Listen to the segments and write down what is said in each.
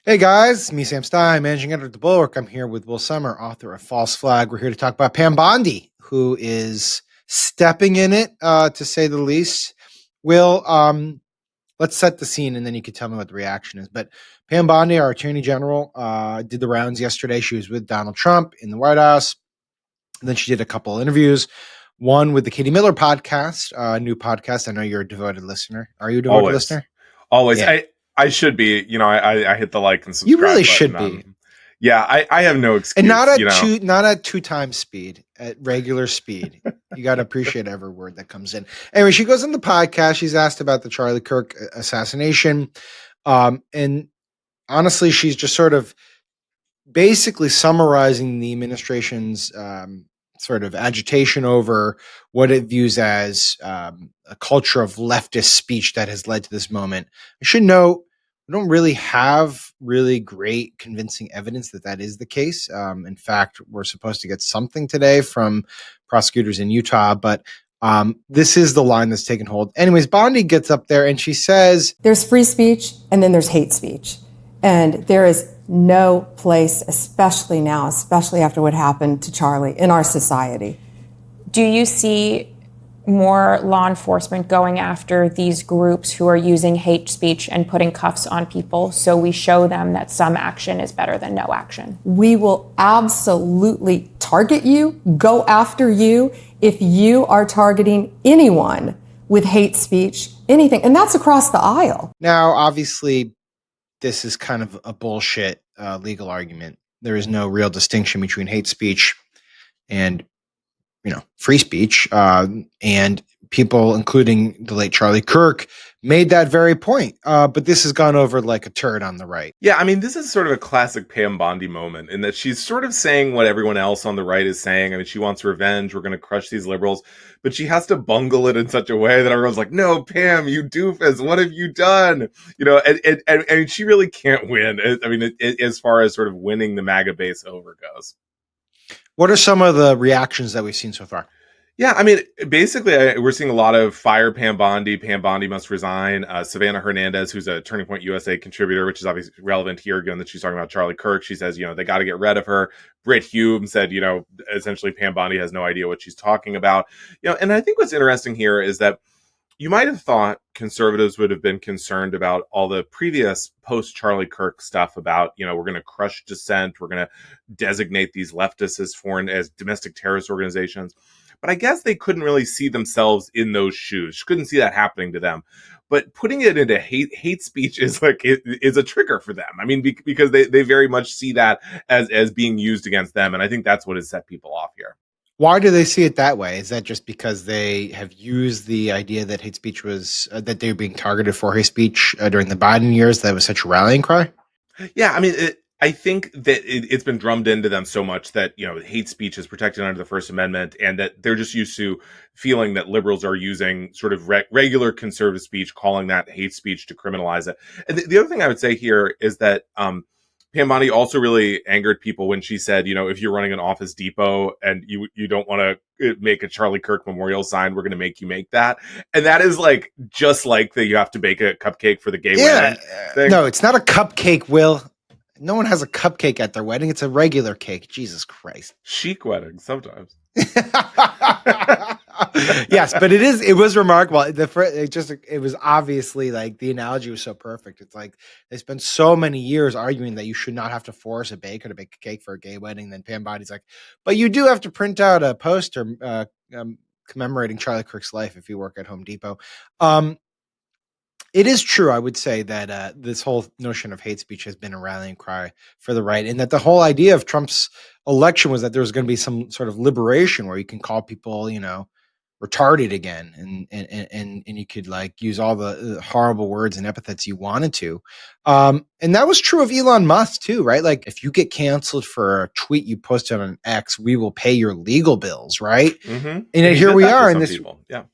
Hey guys, me Sam Stein, managing editor at the Bulwark. I'm here with Will Sommer, author of False Flag. We're here to talk about Pam Bondi, who is stepping in it, to say the least. Will, let's set the scene, and then you can tell me what the reaction is. But Pam Bondi, our Attorney General, did the rounds yesterday. She was with Donald Trump in the White House. And then she did a couple of interviews. One with the Katie Miller podcast, a new podcast. I know you're a devoted listener. Are you a devoted Always, listener? always. Yeah, I should be. I hit the like and you really subscribe should button. be. Yeah, I have no And not excuse. at two times speed, at regular speed. You got to appreciate every word that comes in. Anyway, she goes on the podcast. She's asked about the Charlie Kirk assassination. And honestly, she's just sort of basically summarizing the administration's sort of agitation over what it views as a culture of leftist speech that has led to this moment. I should note, we don't really have really great convincing evidence that that is the case. In fact, we're supposed to get something today from prosecutors in Utah, but this is the line that's taken hold. Anyways, Bondi gets up there and she says, there's free speech and then there's hate speech. And there is no place, especially now, especially after what happened to Charlie, in our society. Do you see more law enforcement going after these groups who are using hate speech and putting cuffs on people so we show them that some action is better than no action? We will absolutely target you, go after you, if you are targeting anyone with hate speech, anything. And that's across the aisle. now, obviously, this is kind of a bullshit legal argument. There is no real distinction between hate speech and, free speech. And people, including the late Charlie Kirk, made that very point. But this has gone over like a turd on the right. Yeah, I mean, this is sort of a classic Pam Bondi moment in that she's sort of saying what everyone else on the right is saying. I mean, she wants revenge. We're going to crush these liberals. But she has to bungle it in such a way that everyone's like, no, Pam, you doofus. What have you done? And she really can't win. I mean, as far as sort of winning the MAGA base over goes. What are some of the reactions that we've seen so far? Yeah, I mean, basically, we're seeing a lot of fire Pam Bondi. Pam Bondi must resign. Savannah Hernandez, who's a Turning Point USA contributor, which is obviously relevant here, given that she's talking about Charlie Kirk. She says, they got to get rid of her. Britt Hume said, essentially Pam Bondi has no idea what she's talking about. And I think what's interesting here is that you might have thought conservatives would have been concerned about all the previous post-Charlie Kirk stuff about, we're going to crush dissent. We're going to designate these leftists as domestic terrorist organizations. But I guess they couldn't really see themselves in those shoes. Couldn't see that happening to them. But putting it into hate speech is is a trigger for them. I mean, because they very much see that as being used against them. And I think that's what has set people off here. Why do they see it that way? Is that just because they have used the idea that hate speech was, that they were being targeted for hate speech during the Biden years, that was such a rallying cry? Yeah, I mean, I think that it's been drummed into them so much that, hate speech is protected under the First Amendment, and that they're just used to feeling that liberals are using sort of regular conservative speech, calling that hate speech to criminalize it. And the other thing I would say here is that Pam Bondi also really angered people when she said, if you're running an Office Depot and you don't want to make a Charlie Kirk memorial sign, we're going to make you make that. And that is just like that you have to bake a cupcake for the gay wedding thing. No, it's not a cupcake, Will. No one has a cupcake at their wedding. It's a regular cake. Jesus Christ. Chic wedding sometimes. Yes, but it was remarkable. It was obviously the analogy was so perfect. It's like they spent so many years arguing that you should not have to force a baker to bake a cake for a gay wedding. Then Pam Bondi's like, but you do have to print out a poster commemorating Charlie Kirk's life if you work at Home Depot. It is true, I would say, that this whole notion of hate speech has been a rallying cry for the right, and that the whole idea of Trump's election was that there was going to be some sort of liberation where you can call people, retarded again, and you could use all the horrible words and epithets you wanted to. And that was true of Elon Musk too, right? Like, if you get canceled for a tweet you posted on X, we will pay your legal bills, right? Mm-hmm. And here we are in this. People. Yeah.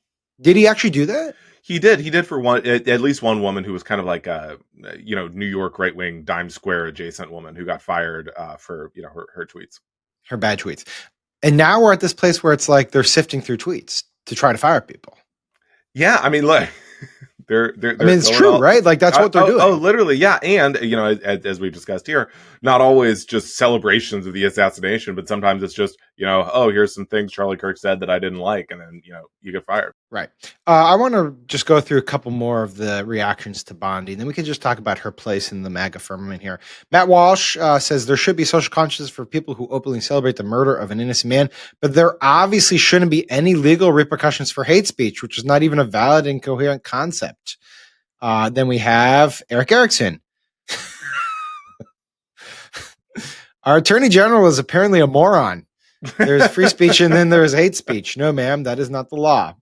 Did he actually do that? He did for at least one woman who was kind of like a, New York right-wing Dime Square adjacent woman who got fired for, her tweets. Her bad tweets. And now we're at this place where it's like they're sifting through tweets to try to fire people. Yeah, I mean, look, They're I mean, it's going true, right? Like that's what they're doing. Oh, literally, yeah. And as we've discussed here, not always just celebrations of the assassination, but sometimes it's just oh, here's some things Charlie Kirk said that I didn't like, and then you get fired. Right. I want to just go through a couple more of the reactions to Bondi, and then we can just talk about her place in the MAGA firmament here. Matt Walsh says there should be social conscience for people who openly celebrate the murder of an innocent man, but there obviously shouldn't be any legal repercussions for hate speech, which is not even a valid and coherent concept. Then we have Eric Erickson. Our attorney general is apparently a moron. There's free speech and then there's hate speech. No, ma'am, that is not the law.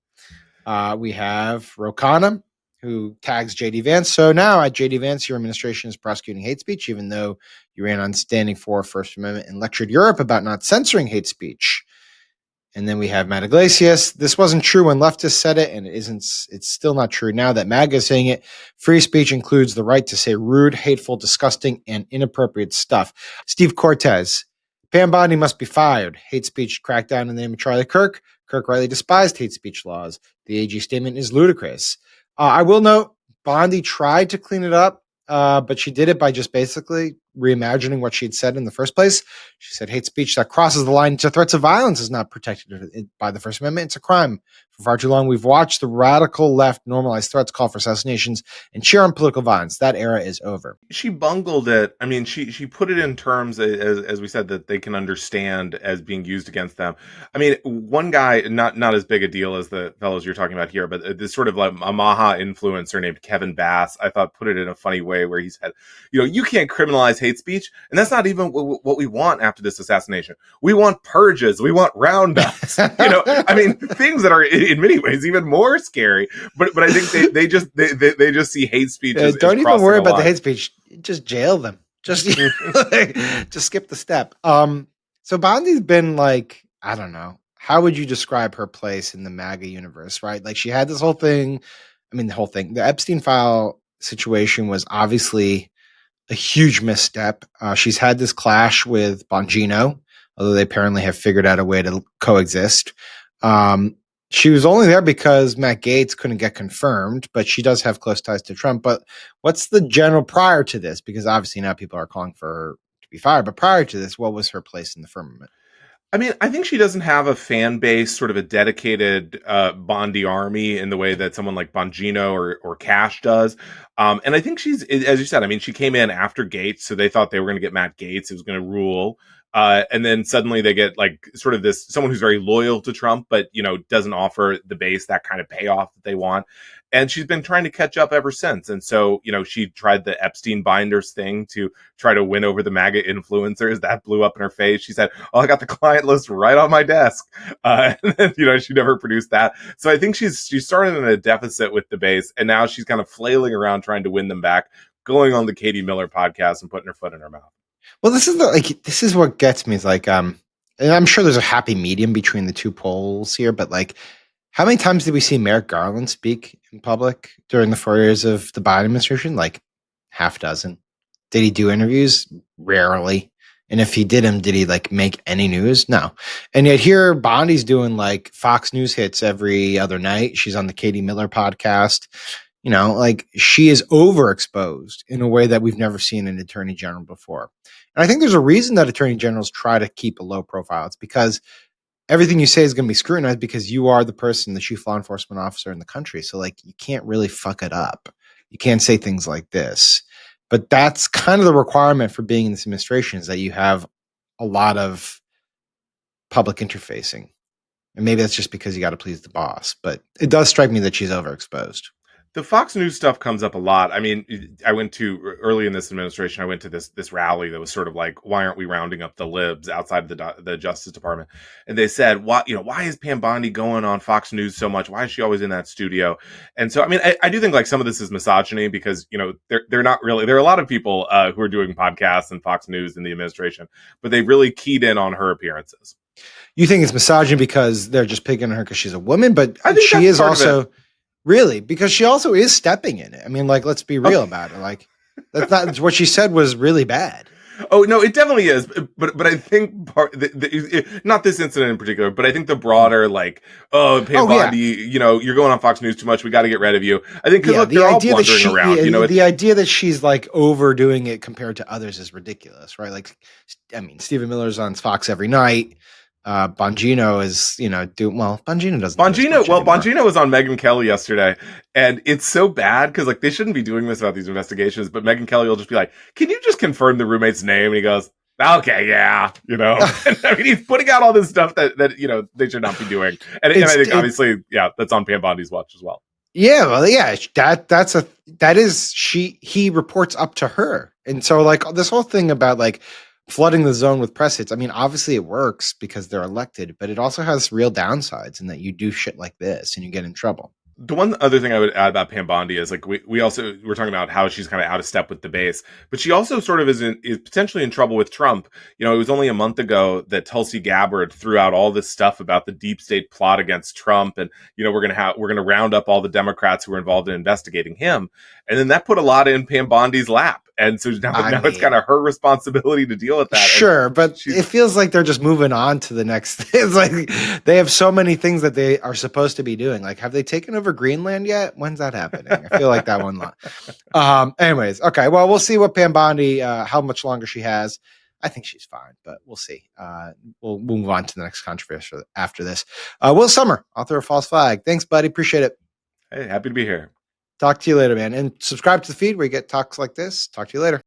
We have Rokana, who tags JD Vance. So now at JD Vance, your administration is prosecuting hate speech, even though you ran on standing for First Amendment and lectured Europe about not censoring hate speech. And then we have Matt Iglesias. This wasn't true when leftists said it, and it's still not true now that MAGA is saying it. Free speech includes the right to say rude, hateful, disgusting, and inappropriate stuff. Steve Cortez. Pam Bondi must be fired. Hate speech crackdown in the name of Charlie Kirk. Kirk rightly despised hate speech laws. The AG statement is ludicrous. I will note, Bondi tried to clean it up, but she did it by just basically reimagining what she'd said in the first place. She said hate speech that crosses the line to threats of violence is not protected by the First Amendment. It's a crime. For far too long, we've watched the radical left normalize threats, call for assassinations, and cheer on political violence. That era is over. She bungled it. I mean, she put it in terms, as we said, that they can understand as being used against them. I mean, one guy, not as big a deal as the fellows you're talking about here, but this sort of like a Maha influencer named Kevin Bass, I thought put it in a funny way where he said, you can't criminalize hate speech, and that's not even what we want after this assassination. We want purges. We want roundups. I mean, things that are in many ways even more scary. But I think they just see hate speech. Don't even worry about the hate speech. Just jail them. Just just skip the step. So Bondi's been like, I don't know. How would you describe her place in the MAGA universe, right? Like she had this whole thing. I mean, the whole thing. The Epstein file situation was obviously a huge misstep. She's had this clash with Bongino, although they apparently have figured out a way to coexist. She was only there because Matt Gaetz couldn't get confirmed, but she does have close ties to Trump. But what's the general prior to this? Because obviously now people are calling for her to be fired. But prior to this, what was her place in the firmament? I mean, I think she doesn't have a fan base, sort of a dedicated Bondi army in the way that someone like Bongino or Cash does. And I think she's, as you said, I mean, she came in after Gaetz, so they thought they were going to get Matt Gaetz, who was going to rule. And then suddenly they get like sort of this someone who's very loyal to Trump, but doesn't offer the base that kind of payoff that they want. And she's been trying to catch up ever since. And so, she tried the Epstein binders thing to try to win over the MAGA influencers. That blew up in her face. She said, "Oh, I got the client list right on my desk." And then, she never produced that. So I think she's started in a deficit with the base, and now she's kind of flailing around trying to win them back, going on the Katie Miller podcast and putting her foot in her mouth. Well, this is what gets me is like, and I'm sure there's a happy medium between the two polls here, but like, how many times did we see Merrick Garland speak in public during the 4 years of the Biden administration? Like half dozen. Did he do interviews? Rarely. And if he did them, did he like make any news? No. And yet here Bondi's doing like Fox News hits every other night. She's on the Katie Miller podcast. Like she is overexposed in a way that we've never seen an attorney general before. And I think there's a reason that attorney generals try to keep a low profile. It's because everything you say is going to be scrutinized because you are the person, the chief law enforcement officer in the country. So like you can't really fuck it up. You can't say things like this. But that's kind of the requirement for being in this administration, is that you have a lot of public interfacing. And maybe that's just because you got to please the boss. But it does strike me that she's overexposed. The Fox News stuff comes up a lot. I mean, I went to early in this administration, I went to this rally that was sort of like, why aren't we rounding up the libs outside of the Justice Department? And they said, why is Pam Bondi going on Fox News so much? Why is she always in that studio? And so, I mean, I do think like some of this is misogyny because, they're not really, there are a lot of people who are doing podcasts and Fox News in the administration, but they really keyed in on her appearances. You think it's misogyny because they're just picking on her because she's a woman, but I think she is also... Really? Because she also is stepping in it. I mean, like, let's be real about it. Like, that's not what she said was really bad. Oh no, it definitely is. But I think not this incident in particular, but I think the broader like, oh, Pam Bondi, you know, you're going on Fox News too much. We got to get rid of you. I think because look, they're all blundering around. You know, the idea that she's like overdoing it compared to others is ridiculous, right? Like, I mean, Stephen Miller's on Fox every night. Bongino is, you know, Bongino doesn't. Bongino was on Megyn Kelly yesterday, and it's so bad because like they shouldn't be doing this about these investigations, but Megyn Kelly will just be like, "Can you just confirm the roommate's name?" And he goes, "Okay, yeah," you know. And, I mean, he's putting out all this stuff that you know they should not be doing, and I think obviously, yeah, that's on Pam Bondi's watch as well. Yeah, well, yeah, he reports up to her, and so like this whole thing about like flooding the zone with press hits. I mean, obviously it works because they're elected, but it also has real downsides in that you do shit like this and you get in trouble. The one other thing I would add about Pam Bondi is like we're talking about how she's kind of out of step with the base, but she also sort of is potentially in trouble with Trump. You know, it was only a month ago that Tulsi Gabbard threw out all this stuff about the deep state plot against Trump, and you know we're gonna round up all the Democrats who were involved in investigating him, and then that put a lot in Pam Bondi's lap. And so now it's kind of her responsibility to deal with that. Sure, but it feels like they're just moving on to the next. It's like they have so many things that they are supposed to be doing. Like, have they taken over Greenland yet? When's that happening? I feel like that one. Anyways, okay. Well, we'll see what Pam Bondi, how much longer she has. I think she's fine, but we'll see. We'll move on to the next controversy after this. Will Sommer, author of False Flag. Thanks, buddy. Appreciate it. Hey, happy to be here. Talk to you later, man. And subscribe to the feed where you get talks like this. Talk to you later.